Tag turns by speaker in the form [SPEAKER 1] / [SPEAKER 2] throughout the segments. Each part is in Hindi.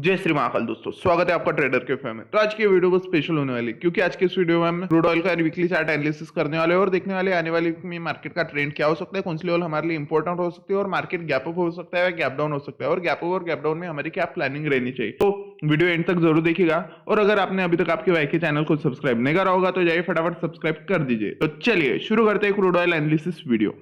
[SPEAKER 1] जय श्री महाकाल दोस्तों, स्वागत है आपका ट्रेडर कैफे में। तो आज की वीडियो बहुत स्पेशल होने वाली है क्योंकि आज के इस वीडियो में हम क्रूड ऑयल का वीकली चार्ट एनालिसिस करने वाले हैं और देखने वाले आने वाली वीक में मार्केट का ट्रेंड क्या हो सकता है, कौन सी लेवल हमारे लिए इंपॉर्टेंट हो सकती है और मार्केट गैप अप हो सकता है या गैप डाउन हो सकता है और गैप अप और गैप डाउन में हमारी क्या प्लानिंग रहनी चाहिए। तो वीडियो एंड तक जरूर देखिएगा और अगर आपने अभी तक आपके वाईके चैनल को सब्सक्राइब नहीं करा होगा तो जाइए फटाफट सब्सक्राइब कर दीजिए। तो चलिए शुरू करते हैं crude oil analysis video.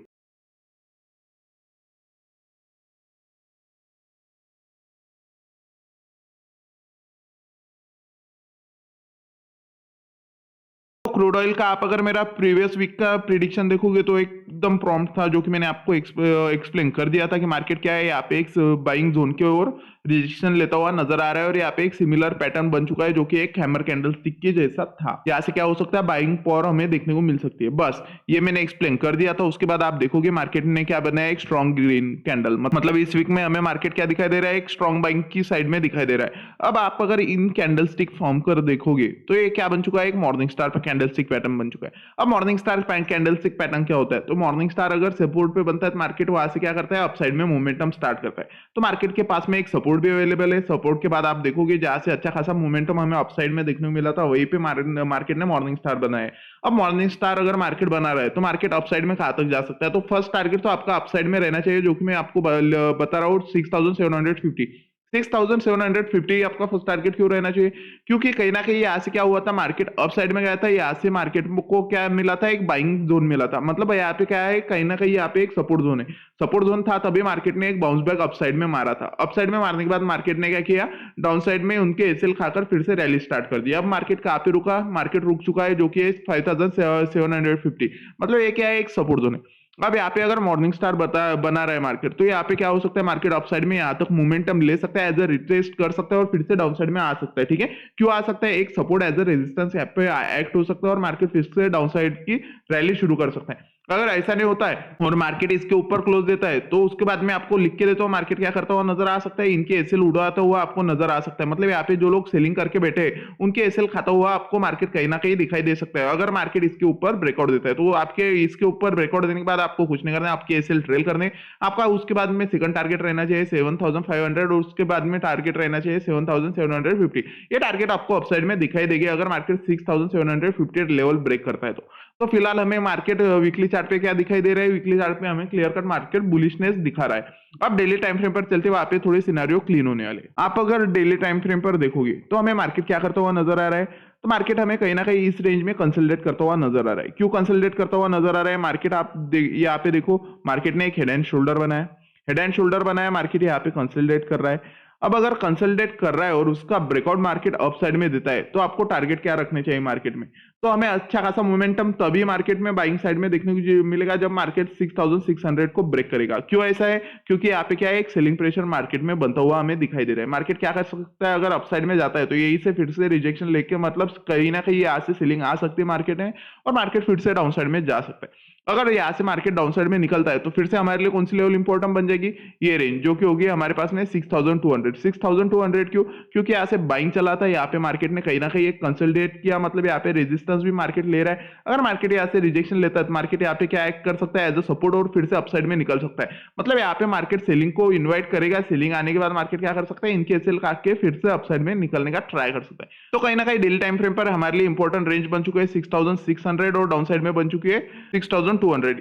[SPEAKER 1] Crude oil का आप अगर मेरा प्रीवियस वीक का प्रिडिक्शन देखोगे तो एकदम प्रॉम्प्ट था, जो कि मैंने आपको एक्सप्लेन कर दिया था कि मार्केट क्या है, यहाँ पे एक बाइंग जोन की ओर रिजेक्शन लेता हुआ नजर आ रहा है और यहाँ पे एक सिमिलर पैटर्न बन चुका है जो कि एक हैमर कैंडल स्टिक के जैसा था। यहाँ से क्या हो सकता है, बाइंग पावर हमें देखने को मिल सकती है। बस ये मैंने एक्सप्लेन कर दिया था। उसके बाद आप देखोगे मार्केट ने क्या बनाया, एक स्ट्रॉन्ग ग्रीन कैंडल। मतलब इस वीक में हमें मार्केट क्या दिखाई दे रहा है, एक स्ट्रॉन्ग बाइंग की साइड में दिखाई दे रहा है। अब आप अगर इन कैंडल स्टिक फॉर्म कर देखोगे तो ये क्या बन चुका है, एक मॉर्निंग स्टार पर कैंडल स्टिक पैटर्न बन चुका है। अब morning star candle stick pattern क्या होता है, तो मॉर्निंग स्टार अगर सपोर्ट पे बनता है तो मार्केट वहां से क्या करता है, अपसाइड में मोमेंटम स्टार्ट करता है। तो मार्केट के पास में एक सपोर्ट भी अवेलेबल है। सपोर्ट के बाद आप देखोगे जहां से अच्छा खासा मोमेंटम हमें अपसाइड में देखने को मिला था, वहीं पे मार्केट ने मॉर्निंग स्टार बनाया है। अब मॉर्निंग स्टार अगर मार्केट बना रहा है तो मार्केट अपसाइड में कहां तक जा सकता है, तो फर्स्ट टारगेट तो आपका अपसाइड में रहना चाहिए, जो कि मैं आपको बता रहा हूँ 6750। 6750 आपका फर्स्ट टारगेट क्यों रहना चाहिए, क्योंकि कहीं ना कहीं यहाँ से क्या हुआ था, मार्केट अप साइड में गया था, यहाँ से मार्केट को क्या मिला था, एक बाइंग जोन मिला था। मतलब यहाँ पे क्या है, कहीं ना कहीं यहाँ पे एक सपोर्ट जोन है। सपोर्ट जोन था तभी मार्केट ने एक बाउंस बैक अपसाइड में मारा था। अपसाइड में मारने के बाद मार्केट ने क्या किया, डाउन साइड में उनके एसएल खाकर फिर से रैली स्टार्ट कर दिया। अब मार्केट कहाँ पे रुका, मार्केट रुक चुका है जो कि 5750। मतलब ये क्या है, एक सपोर्ट जोन है। अब यहाँ पे अगर मॉर्निंग स्टार बना रहा है मार्केट, तो यहाँ पे क्या हो सकता है, मार्केट अपसाइड में यहाँ तक मोमेंटम ले सकता है, एज अ रिट्रेस्ट कर सकता है और फिर से डाउन साइड में आ सकता है। ठीक है, क्यों आ सकता है, एक सपोर्ट एज अ रेजिस्टेंस यहाँ पे एक्ट हो सकता है और मार्केट फिर से डाउन साइड की रैली शुरू कर सकता है। अगर ऐसा नहीं होता है और मार्केट इसके ऊपर क्लोज देता है तो उसके बाद में आपको लिख के देता हूँ, मार्केट क्या करता हुआ नजर आ सकता है, इनके एसएल उड़ाता हुआ आपको नजर आ सकता है। मतलब यहाँ पे जो लोग सेलिंग करके बैठे हैं उनके एसएल खाता हुआ आपको मार्केट कहीं ना कहीं दिखाई दे सकता है। अगर मार्केट इसके ऊपर ब्रेकआउट देता है तो आपके इसके ऊपर ब्रेकआउट देने के बाद आपको कुछ नहीं करना है, आपके एसएल ट्रेल करने आपका। उसके बाद में सेकंड टारगेट रहना चाहिए 7500 और उसके बाद में टारगेट रहना चाहिए 7750। ये टारगेट आपको अपसाइड में दिखाई देगी अगर मार्केट 6750 लेवल ब्रेक करता है तो फिलहाल हमें मार्केट वीकली चार्ट पे क्या दिखाई दे रहा है, वीकली चार्ट पे हमें क्लियर कट मार्केट बुलिशनेस दिखा रहा है। अब डेली टाइम फ्रेम पर चलते वहां पे थोड़ी सिनेरियो क्लीन होने वाले। आप अगर डेली टाइम फ्रेम पर देखोगे तो हमें मार्केट क्या करता हुआ नजर आ रहा है, तो मार्केट हमें कहीं ना कहीं इस रेंज में कंसोलिडेट करता हुआ नजर आ रहा है। क्यों कंसोलिडेट करता हुआ नजर आ रहा है, मार्केट आप यहाँ पे देखो, मार्केट ने एक हेड एंड शोल्डर बनाया, हेड एंड शोल्डर बनाया, मार्केट यहाँ पे कंसोलिडेट कर रहा है। अब अगर कंसोलिडेट कर रहा है और उसका ब्रेकआउट मार्केट अप साइड में देता है तो आपको टारगेट क्या रखने चाहिए मार्केट में, तो हमें अच्छा खासा मोमेंटम तभी मार्केट में बाइंग साइड में देखने को मिलेगा जब मार्केट 6600 को ब्रेक करेगा। क्यों ऐसा है, क्योंकि यहाँ पे क्या है, एक सेलिंग प्रेशर मार्केट में बनता हुआ हमें दिखाई दे रहा है। मार्केट क्या कर सकता है, अगर अपसाइड में जाता है तो यही से फिर से रिजेक्शन लेके, मतलब कहीं ना कहीं यहाँ से सेलिंग आ सकती है मार्केट में और मार्केट फिर से डाउन साइड में जा सकता है। अगर यहाँ से मार्केट डाउन साइड में निकलता है तो फिर से हमारे लिए कौन सी लेवल इंपॉर्टेंट बन जाएगी, ये रेंज जो कि होगी हमारे पास में 6200। क्यों, क्योंकि यहाँ से बाइंग चला था, यहाँ पे मार्केट ने कहीं ना कहीं एक कंसोलिडेट किया, मतलब यहाँ पे रेजिस्टेंस भी मार्केट ले रहा है। अगर मार्केट यहाँ से रिजेक्शन लेता है तो मार्केट यहाँ पे क्या एक्ट कर सकता है, एज अ सपोर्ट और फिर से अपसाइड में निकल सकता है। मतलब यहाँ पे मार्केट सेलिंग को इन्वाइट करेगा, सेलिंग आने के बाद मार्केट क्या कर सकता है, इनके एसएल काट के फिर से अपसाइड में निकलने का ट्राई कर सकता है। तो कहीं ना कहीं डेली टाइम फ्रेम पर हमारे लिए इंपॉर्टेंट रेंज बन चुके हैं 6600 और डाउन साइड में बन चुकी है 6200।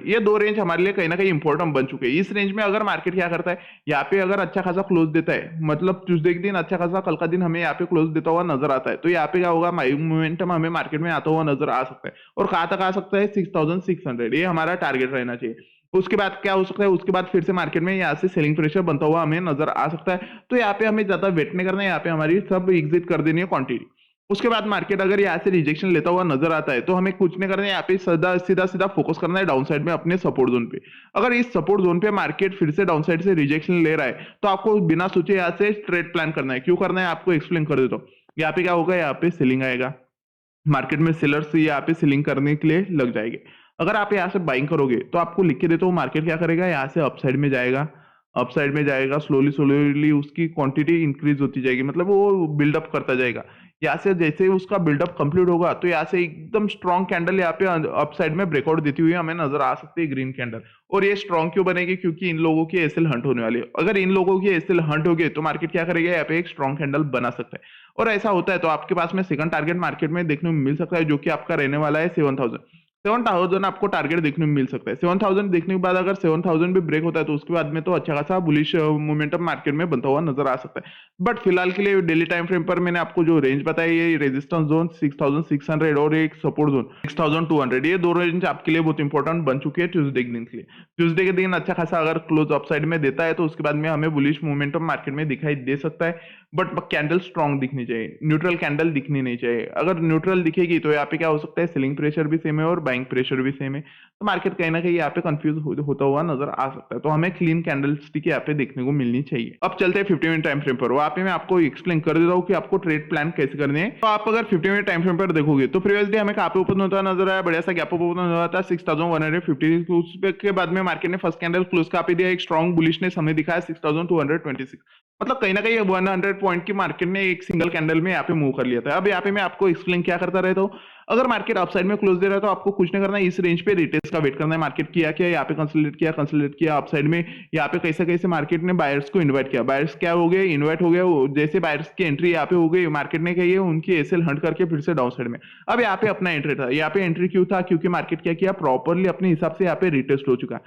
[SPEAKER 1] ये दो रेंज हमारे लिए कहीं ना कहीं इंपॉर्टेंट बन चुके हैं। इस रेंज में अगर मार्केट क्या करता है, यहाँ पे अगर अच्छा खासा क्लोज देता है, मतलब ट्यूसडे के दिन अच्छा खासा, कल का दिन हमें यहाँ पे क्लोज देता हुआ नजर आता है, तो यहाँ पे क्या होगा, मोमेंटम हमें मार्केट में आता हुआ नजर आ सकता है। और कहां तक आ सकता है, 6600, ये हमारा टारगेट रहना चाहिए। उसके बाद क्या हो सकता है, उसके बाद फिर से मार्केट में यहाँ से सेलिंग प्रेशर बनता हुआ हमें नजर आ सकता है। तो यहाँ पे हमें ज्यादा वेट नहीं करना है, यहाँ पे हमारी सब एग्जिट कर देनी है क्वांटिटी। उसके बाद मार्केट अगर यहाँ से रिजेक्शन लेता हुआ नजर आता है तो हमें कुछ नहीं करना है, यहाँ पे सीधा सीधा फोकस करना है डाउन साइड में अपने सपोर्ट जोन पे। अगर इस सपोर्ट जोन पे मार्केट फिर से डाउन साइड से रिजेक्शन ले रहा है तो आपको बिना सोचे यहाँ से ट्रेड प्लान करना है। क्यों करना है, आपको एक्सप्लेन कर देता हूँ। यहाँ पे क्या होगा, यहाँ पे सेलिंग आएगा, मार्केट में सेलर्स यहाँ पे सेलिंग करने के लिए लग जाएंगे। अगर आप यहाँ से बाइंग करोगे तो आपको लिख के देता हूँ, मार्केट क्या करेगा, यहाँ से अपसाइड में जाएगा, अपसाइड में जाएगा, स्लोली स्लोली उसकी क्वांटिटी इंक्रीज होती जाएगी, मतलब वो बिल्डअप करता जाएगा। यहाँ से जैसे ही उसका बिल्डअप कंप्लीट होगा तो यहाँ से एकदम स्ट्रॉन्ग कैंडल यहाँ पे अप साइड में ब्रेकआउट देती हुई हमें नजर आ सकती है ग्रीन कैंडल। और ये स्ट्रॉन्ग क्यों बनेगी? क्योंकि इन लोगों की एसएल हंट होने वाली है। अगर इन लोगों की एसएल हंट होगी तो मार्केट क्या करेगा? यहाँ पे एक स्ट्रॉन्ग कैंडल बना सकता है। और ऐसा होता है तो आपके पास में सेकंड टारगेट मार्केट में देखने को मिल सकता है, जो कि आपका रहने वाला है 7000। 7000 आपको टारगेट देखने को मिल सकता है। 7000 देखने के बाद अगर 7000 भी ब्रेक होता है तो उसके बाद में तो अच्छा खासा बुलिश मोमेंटम मार्केट में बनता हुआ नजर आ सकता है। बट फिलहाल के लिए डेली टाइम फ्रेम पर मैंने आपको जो रेंज बताई है, रेजिस्टेंस जोन 6600 और एक सपोर्ट जोन 6200, ये दो रेंज आपके लिए बहुत इंपॉर्टेंट बन चुके हैं ट्यूसडे के दिन के लिए। ट्यूसडे के दिन अच्छा खासा अगर क्लोज अपसाइड में देता है तो उसके बाद में हमें बुलिश मोमेंटम मार्केट में दिखाई दे सकता है। बट कैंडल स्ट्रॉन्ग दिखनी चाहिए, न्यूट्रल कैंडल दिखनी नहीं चाहिए। अगर न्यूट्रल दिखेगी तो यहाँ पे क्या हो सकता है? सेलिंग प्रेशर भी सेम है और बाइंग प्रेशर भी सेम है, तो मार्केट कहीं ना कहीं यहाँ पे कंफ्यूज होता हुआ नजर आ सकता है। तो हमें क्लीन कैंडल स्टिक यहाँ पे देखने को मिलनी चाहिए। अब चलते हैं 50 मिनट टाइम फ्रेम पर। वहां पे मैं आपको एक्सप्लेन कर देता हूँ कि आपको ट्रेड प्लान कैसे करने हैं। तो आप अगर 50 मिनट टाइम फ्रेम पर देखोगे तो प्रीवियस डे हमें कहाँ पे ओपन होता नजर आया? बढ़िया सा गैप अप ओपन होता है 6150। उसके बाद में मार्केट ने फर्स्ट कैंडल क्लोज कहाँ पे दिया? एक स्ट्रॉन्ग बुलिशनेस हमें दिखाया 6226। मतलब कहीं ना कहीं 100 पॉइंट की मार्केट ने एक सिंगल कैंडल में यहाँ पे मूव कर लिया था। अब यहाँ पे मैं आपको एक्सप्लेन क्या करता रहता हूँ, अगर मार्केट अपसाइड में क्लोज दे रहा है तो आपको कुछ नहीं करना है, इस रेंज पे रिटेस्ट का वेट करना है। मार्केट किया क्या? यहाँ पे कंसोलिडेट किया अपसाइड में। यहाँ पे कैसे कैसे मार्केट ने बायर्स को इन्वाइट किया, बायर्स क्या हो गए? इन्वाइट हो गए। जैसे बायर्स की एंट्री यहाँ पे हो गई, मार्केट ने कही है उनकी एसएल हंट करके फिर से डाउन साइड में। अब यहाँ पे अपना एंट्री था। यहाँ पे एंट्री क्यों था? क्योंकि मार्केट क्या किया? प्रॉपरली अपने हिसाब से यहाँ पे रिटेस्ट हो चुका।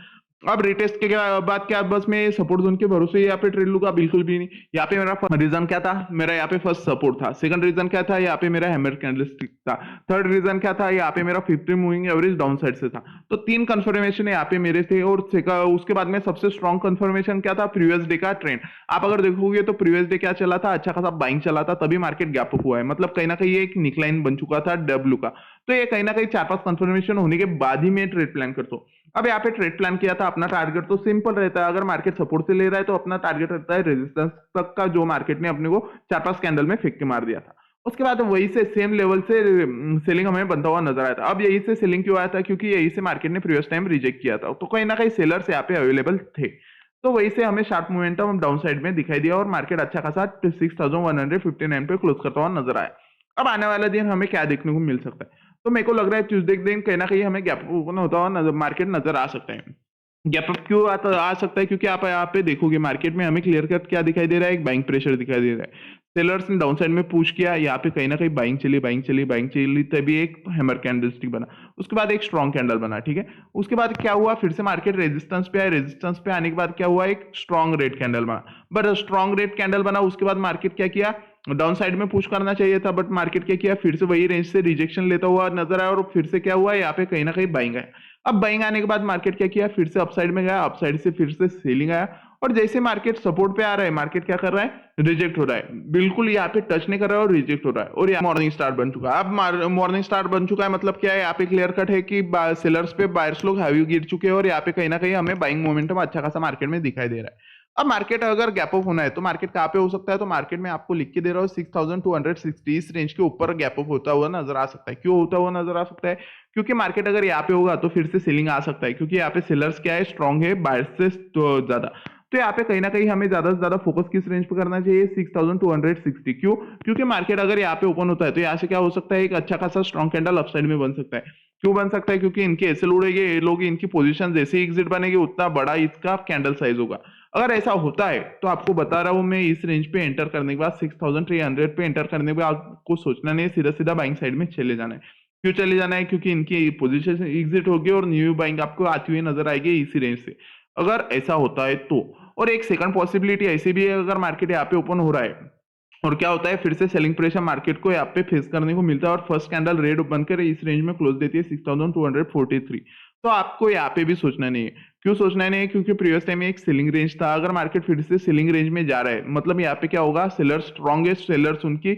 [SPEAKER 1] अब रिटेस्ट के बाद क्या बस मैं सपोर्ट जोन के भरोसे यहाँ पे ट्रेड लूंगा? बिल्कुल भी नहीं। यहाँ पे मेरा रीजन क्या था? मेरा यहाँ पे फर्स्ट सपोर्ट था। सेकंड रीजन क्या था? यहाँ पे मेरा हैमर कैंडलस्टिक था। थर्ड रीजन क्या था? यहाँ पे मेरा 50 मूविंग एवरेज डाउन साइड से था। तो तीन कंफर्मेशन यहाँ पे मेरे थे। और उसके बाद में सबसे स्ट्रॉन्ग कंफर्मेशन क्या था? प्रीवियस डे का ट्रेंड। आप अगर देखोगे तो प्रीवियस डे क्या चला था? अच्छा खासा बाइंग चला था, तभी मार्केट गैप अप हुआ है। मतलब कहीं ना कहीं एक निकलाइन बन चुका था डब्ल्यू का। तो ये कहीं ना कहीं 4-5 कंफर्मेशन होने के बाद ही मैं ट्रेड प्लान करता हूँ। अब यहाँ पे ट्रेड प्लान किया था, अपना टारगेट तो सिंपल रहता है। अगर मार्केट सपोर्ट से ले रहा है तो अपना टारगेट रहता है रेजिस्टेंस तक का, जो मार्केट ने अपने को 4-5 कैंडल में फेंक के मार दिया था। उसके बाद वही से सेम लेवल से सेलिंग हमें बनता हुआ नजर आया था। अब यही से सेलिंग क्यों आया था? क्योंकि यही से मार्केट ने प्रीवियस टाइम रिजेक्ट किया था, तो कहीं ना कहीं सेलर्स यहाँ पे अवेलेबल थे। तो वही से हमें शार्प मोमेंटम डाउन साइड में दिखाई दिया और मार्केट अच्छा खासा 6159 पे क्लोज करता हुआ नजर आया। अब आने वाला दिन हमें क्या देखने को मिल सकता है? तो मेरे को लग रहा है ट्यूसडे के दिन कहीं ना कहीं हमें गैप ओपन होता हुआ मार्केट नजर आ सकता है। गैप अप क्यों आ सकता है? क्योंकि आप यहाँ पे देखोगे मार्केट में हमें क्लियर कट क्या दिखाई दे रहा है? एक बाइंग प्रेशर दिखाई दे रहा है। सेलर्स ने डाउन साइड में पुश किया, यहाँ पे कहीं ना कहीं बाइंग चली, तभी एक हैमर कैंडलस्टिक बना। उसके बाद एक स्ट्रॉन्ग कैंडल बना, ठीक है। उसके बाद क्या हुआ? फिर से मार्केट रेजिस्टेंस पे आया। रेजिस्टेंस पे आने के बाद क्या हुआ? एक स्ट्रॉन्ग रेड कैंडल बना। बट स्ट्रॉन्ग रेड कैंडल बना, उसके बाद मार्केट क्या किया? डाउन साइड में पुश करना चाहिए था, बट मार्केट क्या किया? फिर से वही रेंज से रिजेक्शन लेता हुआ नजर आया और फिर से क्या हुआ? यहाँ पे कहीं ना कहीं बाइंग आया। अब बाइंग आने के बाद मार्केट क्या किया? फिर से अपसाइड में गया, अपसाइड से फिर से सेलिंग आया। और जैसे मार्केट सपोर्ट पे आ रहा है, मार्केट क्या कर रहा है? रिजेक्ट हो रहा है। बिल्कुल यहाँ पे टच नहीं कर रहा है और रिजेक्ट हो रहा है। और यहाँ मॉर्निंग स्टार बन चुका है। अब मॉर्निंग स्टार बन चुका है मतलब क्या है? यहाँ पे क्लियर कट है कि सेलर्स पे बायर्स लोग हैवी गिर चुके हैं और यहाँ पे कहीं ना कहीं हमें बाइंग मोमेंटम अच्छा खासा मार्केट में दिखाई दे रहा है। अब मार्केट अगर गैप अप होना है तो मार्केट कहाँ पे हो सकता है? तो मार्केट में आपको लिख के दे रहा हूँ 6260, इस रेंज के ऊपर गैप अप होता हुआ नजर आ सकता है। क्यों होता हुआ नजर आ सकता है? क्योंकि मार्केट अगर यहाँ पे होगा तो फिर से सेलिंग आ सकता है, क्योंकि यहाँ पे सेलर्स क्या है? स्ट्रॉन्ग है बायर्स से तो ज्यादा। तो यहाँ पे कहीं ना कहीं हमें ज्यादा से ज्यादा फोकस किस रेंज पे करना चाहिए? 6260। क्यों? क्योंकि मार्केट अगर यहाँ पे ओपन होता है तो यहाँ से क्या हो सकता है? एक अच्छा खासा स्ट्रॉन्ग कैंडल अपसाइड में बन सकता है। क्यों बन सकता है? क्योंकि इनके एसएल उड़ेंगे, ये लोग इनकी पोजीशन जैसे ही एग्जिट बनेगी उतना बड़ा इसका कैंडल साइज होगा। अगर ऐसा होता है तो आपको बता रहा हूं मैं, इस रेंज पे एंटर करने के बाद 6300 पे एंटर करने के बाद आपको सोचना नहीं है, सीधा सीधा बाइंग साइड में चले जाना है। क्यों चले जाना है? क्योंकि इनकी पोजीशन एग्जिट होगी और न्यू बाइंग आपको आती हुई नजर आएगी इसी रेंज से, अगर ऐसा होता है तो। और एक सेकंड पॉसिबिलिटी ऐसी भी है, अगर मार्केट यहाँ पे ओपन हो रहा है और क्या होता है? फिर से सेलिंग प्रेशर मार्केट को यहाँ पे फेस करने को मिलता है और फर्स्ट कैंडल रेड बनकर इस रेंज में क्लोज देती है 6243। तो आपको यहाँ पे भी सोचना नहीं है। क्यों सोचना नहीं है? क्योंकि प्रीवियस टाइम में एक सेलिंग रेंज था। अगर मार्केट फिर से सेलिंग रेंज में जा रहा है मतलब यहाँ पे क्या होगा? सेलर्स स्ट्रॉन्गेस्ट सेलर्स उनकी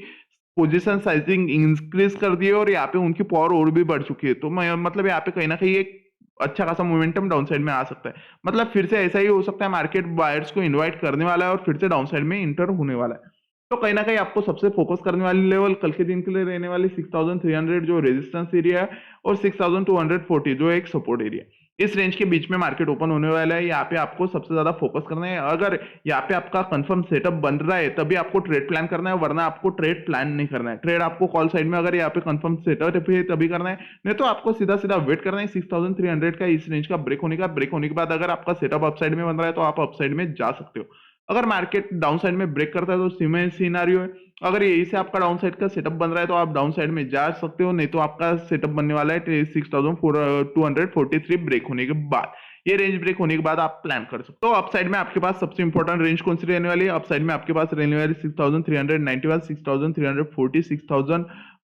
[SPEAKER 1] पोजीशन साइजिंग इंक्रीज कर दिए और यहाँ पे उनकी पावर और भी बढ़ चुकी है। तो मतलब यहाँ पे कहीं ना कहीं एक अच्छा खासा मोमेंटम डाउन साइड में आ सकता है। मतलब फिर से ऐसा ही हो सकता है, मार्केट बायर्स को इनवाइट करने वाला है और फिर से डाउन साइड में इंटर होने वाला है। तो कहीं ना कहीं आपको सबसे फोकस करने वाली लेवल कल के दिन के लिए रहने वाली 6300 जो रेजिस्टेंस एरिया है और 6240 जो एक सपोर्ट एरिया है। इस रेंज के बीच में मार्केट ओपन होने वाला है, यहाँ पे आपको सबसे ज्यादा फोकस करना है। अगर यहाँ पे आपका कंफर्म सेटअप बन रहा है तभी आपको ट्रेड प्लान करना है, वरना आपको ट्रेड प्लान नहीं करना है। ट्रेड आपको कॉल साइड में अगर यहाँ पे कंफर्म सेटअप है तभी करना है, नहीं तो आपको सीधा सीधा वेट करना है 6300 का इस रेंज का ब्रेक होने का। ब्रेक होने के बाद अगर आपका सेटअप अपसाइड में बन रहा है तो आप अपसाइड में जा सकते हो। अगर मार्केट डाउन साइड में ब्रेक करता है तो सीमेंट सिनारियो है, अगर यही से आपका डाउन साइड का सेटअप बन रहा है तो आप डाउन साइड में जा सकते हो, नहीं तो आपका सेटअप बनने वाला है 6243 ब्रेक होने के बाद। ये रेंज ब्रेक होने के बाद आप प्लान कर सकते हो। तो अपसाइड में आपके पास सबसे इंपॉर्टेंट रेंज कौन सी रहने वाली है? अपसाइड में आपके पास रहने वाली 6391, 6340,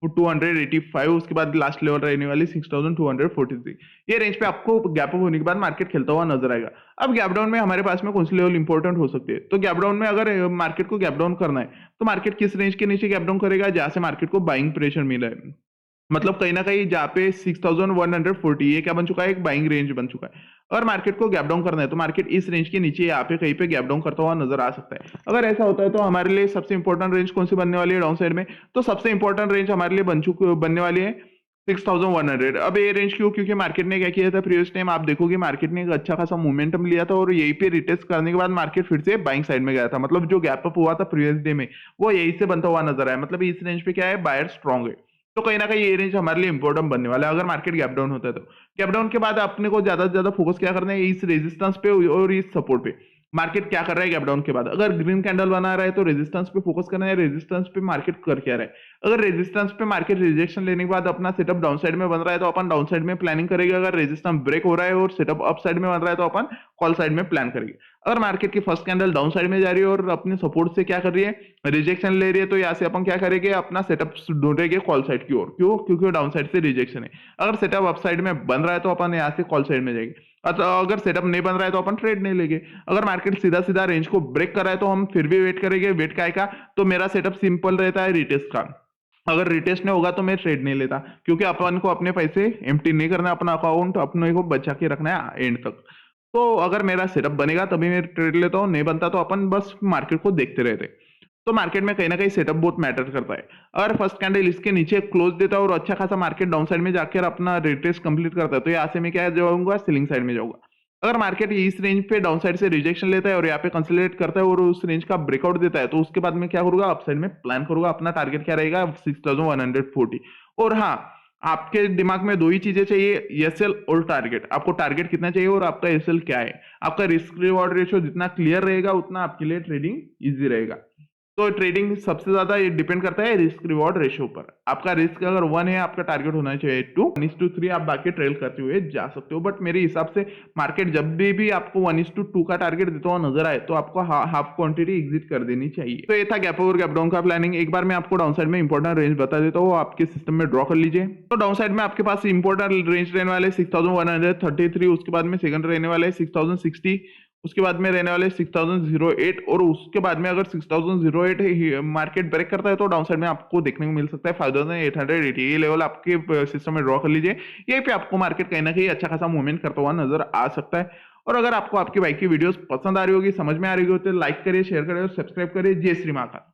[SPEAKER 1] 6285, उसके बाद लास्ट लेवल रहने वाली 6243। ये रेंज पे आपको गैप अप होने के बाद मार्केट खेलता हुआ नजर आएगा। अब गैप डाउन में हमारे पास में कौन सी लेवल इंपॉर्टेंट हो सकती है? तो गैप डाउन में अगर मार्केट को गैप डाउन करना है तो मार्केट किस रेंज के नीचे गैप डाउन करेगा? जहां से मार्केट को बाइंग प्रेशर मिला है, मतलब कहीं ना कहीं जहाँ पे 6140 ये क्या बन चुका है? एक बाइंग रेंज बन चुका है। अगर मार्केट को गैप डाउन करना है तो मार्केट इस रेंज के नीचे यहाँ पे कहीं पे गैप डाउन करता हुआ नजर आ सकता है। अगर ऐसा होता है तो हमारे लिए सबसे इंपॉर्टेंट रेंज कौन सी बनने वाली है डाउन साइड में? तो सबसे इंपॉर्टेंट रेंज हमारे लिए बनने वाली है 6100। अब ये रेंज क्यों? क्योंकि मार्केट ने क्या किया था प्रीवियस टाइम, आप देखोगे मार्केट ने एक अच्छा खासा मोमेंटम लिया था और यहीं पे रिटेस्ट करने के बाद मार्केट फिर से बाइंग साइड में गया था। मतलब जो गैप अप हुआ था प्रीवियस डे में वो यहीं से बनता हुआ नजर आया। मतलब इस रेंज पे क्या है? बायर स्ट्रांग है। तो कहीं ना कहीं ये रेंज हमारे लिए इंपॉर्टेंट बनने वाला है अगर मार्केट गैप डाउन होता है तो। गैप डाउन के बाद अपने को ज्यादा से ज्यादा फोकस क्या करना है? इस रेजिस्टेंस पे और इस सपोर्ट पे। मार्केट क्या कर रहा है गैप डाउन के बाद? अगर ग्रीन कैंडल बना रहा है तो रेजिस्टेंस पे फोकस करना है, रेजिस्टेंस पे मार्केट कर क्या रहा है। अगर रेजिस्टेंस पे मार्केट रिजेक्शन लेने के बाद अपना सेटअप डाउन साइड में बन रहा है तो अपन डाउन साइड में प्लानिंग करेंगे। अगर रेजिस्टेंस ब्रेक हो रहा है और सेटअप अप साइड में बन रहा है तो अपन कॉल साइड में प्लान करेंगे। अगर मार्केट की फर्स्ट कैंडल डाउन साइड में जा रही है और अपने सपोर्ट से क्या कर रही है? रिजेक्शन ले रही है, तो यहाँ से अपन क्या करेंगे? अपना सेटअप ढूंढेंगे कॉल साइड की ओर। क्यों? क्योंकि डाउन साइड से रिजेक्शन है। अगर सेटअप अप साइड में बन रहा है तो अपन यहाँ से कॉल साइड में जाएंगे। अगर सेटअप नहीं बन रहा है तो अपन ट्रेड नहीं लेंगे। अगर मार्केट सीधा सीधा रेंज को ब्रेक कर रहा है तो हम फिर भी वेट करेंगे। वेट काय का? तो मेरा सेटअप सिंपल रहता है रिटेस्ट का। अगर रिटेस्ट नहीं होगा तो मैं ट्रेड नहीं लेता, क्योंकि अपन को अपने पैसे एम्प्टी नहीं करना, अपना अकाउंट अपने को बचा के रखना है एंड तक। तो अगर मेरा सेटअप बनेगा तभी मैं ट्रेड लेता हूँ, नहीं बनता तो अपन बस मार्केट को देखते रहते। तो मार्केट में कहीं ना कहीं सेटअप बहुत मैटर करता है। अगर फर्स्ट कैंडल इसके नीचे क्लोज देता है और अच्छा खासा मार्केट डाउन साइड में जाकर अपना रिट्रेस कंप्लीट करता है तो यहाँ से मैं क्या जाऊंगा? सेलिंग साइड में जाऊंगा। अगर मार्केट इस रेंज पे डाउन साइड से रिजेक्शन लेता है और यहाँ पे कंसोलिडेट करता है और उस रेंज का ब्रेकआउट देता है तो उसके बाद मैं क्या करूंगा? अपसाइड में प्लान करूंगा। अपना टारगेट क्या रहेगा? 6140। और हाँ, आपके दिमाग में दो ही चीजें चाहिए, एसएल और टारगेट। आपको टारगेट कितना चाहिए और आपका एसएल क्या है। आपका रिस्क रिवॉर्ड रेशियो जितना क्लियर रहेगा उतना आपके लिए ट्रेडिंग इजी रहेगा। तो ट्रेडिंग सबसे ज्यादा ये डिपेंड करता है रिस्क रिवॉर्ड रेशियो पर। आपका रिस्क अगर 1 है, आपका टारगेट होना चाहिए 2:3, आप बाकी ट्रेल करते हुए जा सकते हो। बट मेरे हिसाब से मार्केट जब भी आपको 1:2 का टारगेट देता हुआ नजर आए तो आपको हाफ क्वांटिटी एग्जिट कर देनी चाहिए। तो ये था गैप ओवर गैप डाउन का प्लानिंग। एक बार मैं आपको डाउन साइड में इंपॉर्टेंट रेंज बता देता हूँ, आपके सिस्टम में ड्रॉ कर लीजिए। तो डाउन साइड में आपके पास इंपॉर्टेंट रेंज रहने वाले 6133, उसके बाद में सेकंड रहने वाले 6060, उसके बाद में रहने वाले 6008, और उसके बाद में अगर 6008 मार्केट ब्रेक करता है तो डाउन साइड में आपको देखने को मिल सकता है 5880। ये लेवल आपके सिस्टम में ड्रॉ कर लीजिए। यहीं पे आपको मार्केट कहीं ना कहीं अच्छा खासा मूवमेंट करता हुआ नजर आ सकता है। और अगर आपको आपकी बाइक की वीडियोस पसंद आ रही होगी, समझ में आ रही होगी तो लाइक करिए, शेयर करिए और सब्सक्राइब करिए। जय श्री महाकाल।